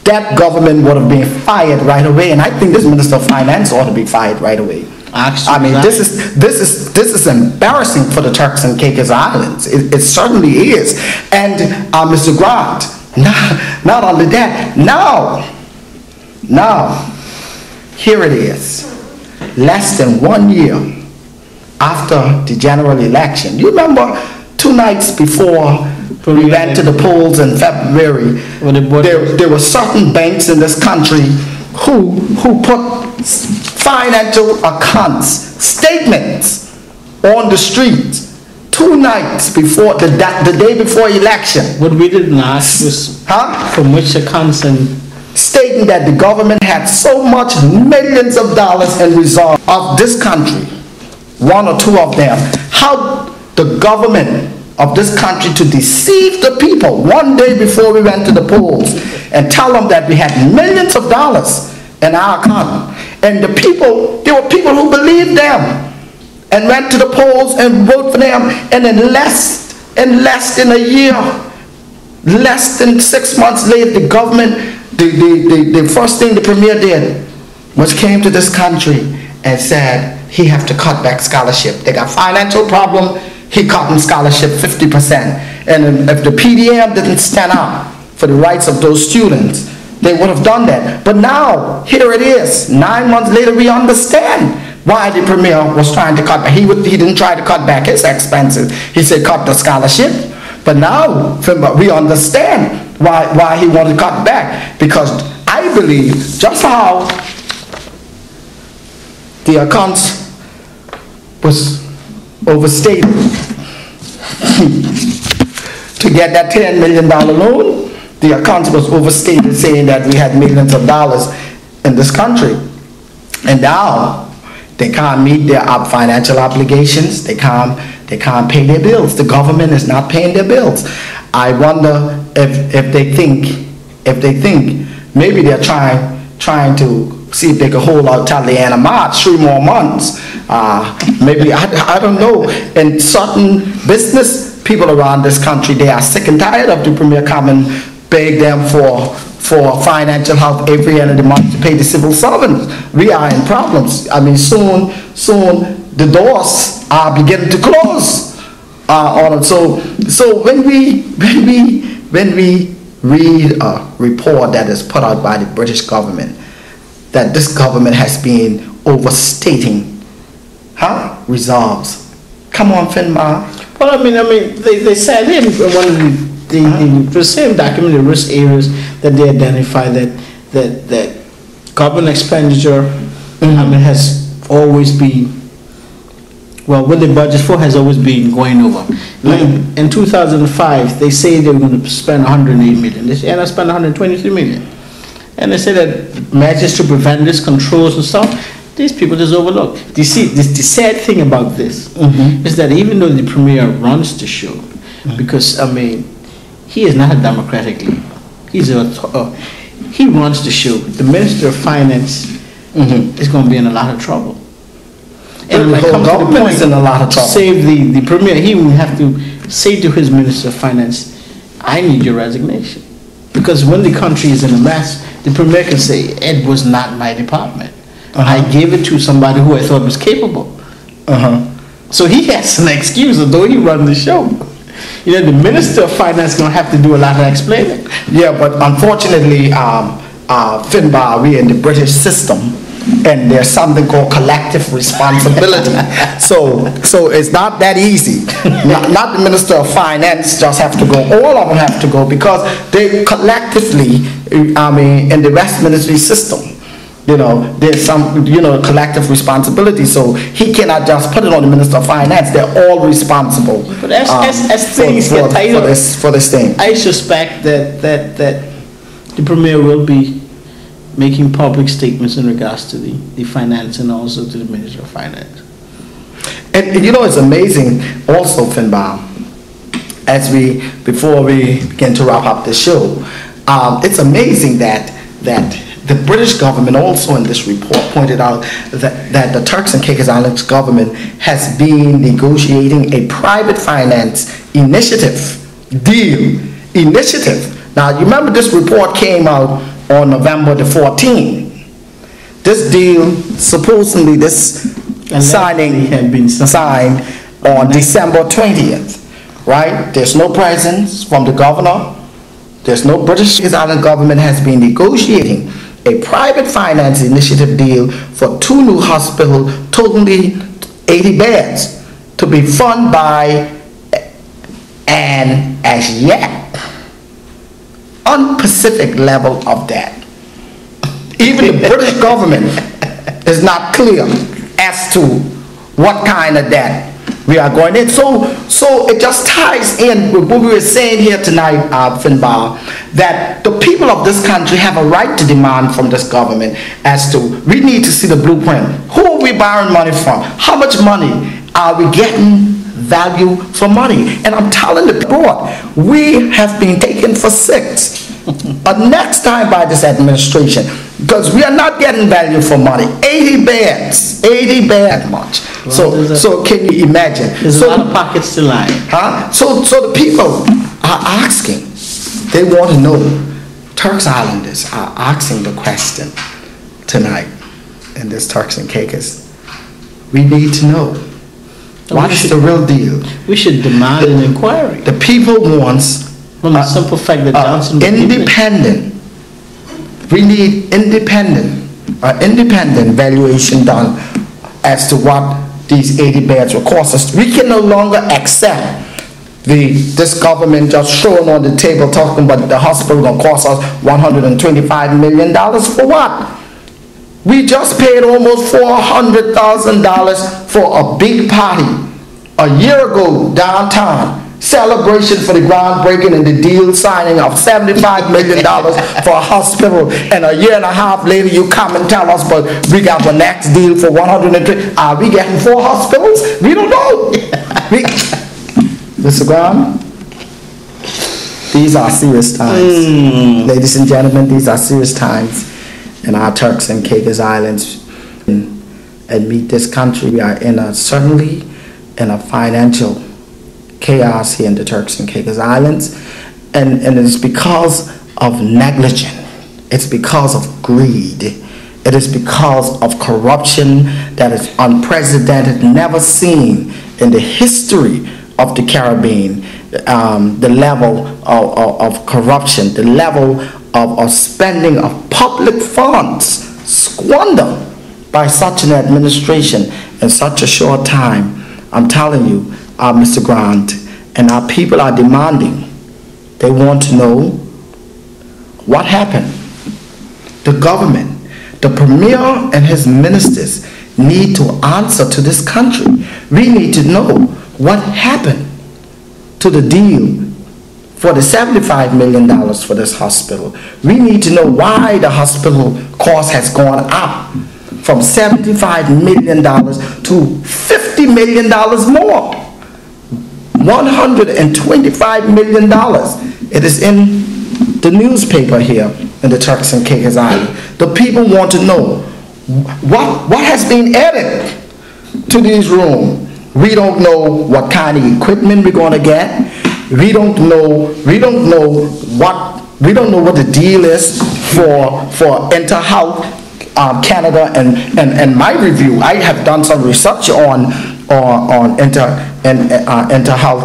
that government would have been fired right away. And I think this Minister of Finance ought to be fired right away. I mean, this is embarrassing for the Turks and Caicos Islands. It certainly is. And Mr. Grant, not only that, now, here it is, less than 1 year after the general election. You remember 2 nights before we went to the polls in February, there were certain banks in this country who put financial accounts, statements on the streets 2 nights before, the day before election. What we didn't ask was from which accounts, and stating that the government had so much millions of dollars in reserve of this country, 1 or 2 of them. How the government of this country to deceive the people 1 day before we went to the polls and tell them that we had millions of dollars in our account. And the people, there were people who believed them and went to the polls and voted for them, and in less than a year, less than 6 months later, the government, the first thing the premier did was came to this country and said he have to cut back scholarship. They got financial problem, he cut in scholarship 50%. And if the PDM didn't stand up for the rights of those students, they would have done that. But now, here it is, 9 months later, we understand why the premier was trying to cut back. He didn't try to cut back his expenses. He said cut the scholarship. But now, we understand why he wanted to cut back. Because I believe just how the accounts was overstated to get that $10 million loan. The accounts was overstated, saying that we had millions of dollars in this country. And now they can't meet their financial obligations. They can't pay their bills. The government is not paying their bills. I wonder if they think maybe they're trying to see if they can hold out till the end of March, 3 more months. Maybe, I don't know. And certain business people around this country, they are sick and tired of the premier coming, beg them for financial help every end of the month to pay the civil servants. We are in problems. I mean, soon the doors are beginning to close on it. So when we read a report that is put out by the British government, that this government has been overstating reserves. Come on, Finbar. Well, I mean, they said in one of the same document, the risk areas that they identify that government expenditure, has always been, well, what they budget for has always been going over. Like in 2005, they say they were going to spend 108 million. They end up spending 123 million. And they say that measures to prevent this, controls and stuff, these people just overlook. You see, the sad thing about this is that even though the premier runs the show, because, I mean, he is not a democratic leader. He runs the show. The Minister of Finance is going to be in a lot of trouble. And when it comes to the point, in a lot of trouble. Save the premier, he will have to say to his Minister of Finance, I need your resignation. Because when the country is in a mess, the premier can say, it was not my department. I gave it to somebody who I thought was capable. So he has an excuse, although he runs the show. You know, the Minister of Finance is going to have to do a lot of explaining. Yeah, but unfortunately, Finbar, we're in the British system, and there's something called collective responsibility. so it's not that easy. not the Minister of Finance just have to go. All of them have to go because they collectively, in the Westminster system, there's some, collective responsibility. So he cannot just put it on the Minister of Finance. They're all responsible. But as things get tighter for this thing, I suspect that the Premier will be making public statements in regards to the finance and also to the Minister of Finance. And it's amazing also, Finbar, before we begin to wrap up the show, it's amazing that the British government also in this report pointed out that the Turks and Caicos Islands government has been negotiating a private finance initiative Now, you remember this report came out on November the 14th. This deal, supposedly this signing had been signed on December 20th, right? There's no presence from the governor. There's no British Island government has been negotiating a private finance initiative deal for 2 new hospitals, totally 80 beds, to be funded by an as yet unspecific level of debt. Even the British government is not clear as to what kind of debt we are going in. So it just ties in with what we were saying here tonight, Finbar, that the people of this country have a right to demand from this government as to, we need to see the blueprint. Who are we borrowing money from? How much money are we getting value for money? And I'm telling the board, we have been taken for 6. Next time by this administration, because we are not getting value for money. 80 beds much. Well, so can you imagine? There's a lot of pockets to line. So the people are asking, they want to know. Turks Islanders are asking the question tonight in this Turks and Caicos. We need to know. What is the real deal? We should demand an inquiry. The people wants from the simple fact that Johnson independent. We need independent valuation done as to what these 80 beds will cost us. We can no longer accept this government just showing on the table talking about the hospital going to cost us $125 million for what? We just paid almost $400,000 for a big party a year ago downtown. Celebration for the groundbreaking and the deal signing of $75 million for a hospital, and a year and a half later you come and tell us, but we got the next deal for 103. Are we getting 4 hospitals? We don't know. Mr. Brown, these are serious times. Ladies and gentlemen, these are serious times in our Turks and Caicos Islands. And meet this country, we are certainly in a financial chaos here in the Turks and Caicos Islands, and it's because of negligence. It's because of greed. It is because of corruption that is unprecedented, never seen in the history of the Caribbean. The level of corruption, the level of spending of public funds squandered by such an administration in such a short time. I'm telling you, Mr. Grant, and our people are demanding. They want to know what happened. The government, the premier and his ministers need to answer to this country. We need to know what happened to the deal for the $75 million for this hospital. We need to know why the hospital cost has gone up from $75 million to $50 million more. $125 million. It is in the newspaper here in the Turks and Caicos Islands. The people want to know what has been added to these rooms. We don't know what kind of equipment we're going to get. We don't know what the deal is for InterHealth Canada, and my review, I have done some research on InterHealth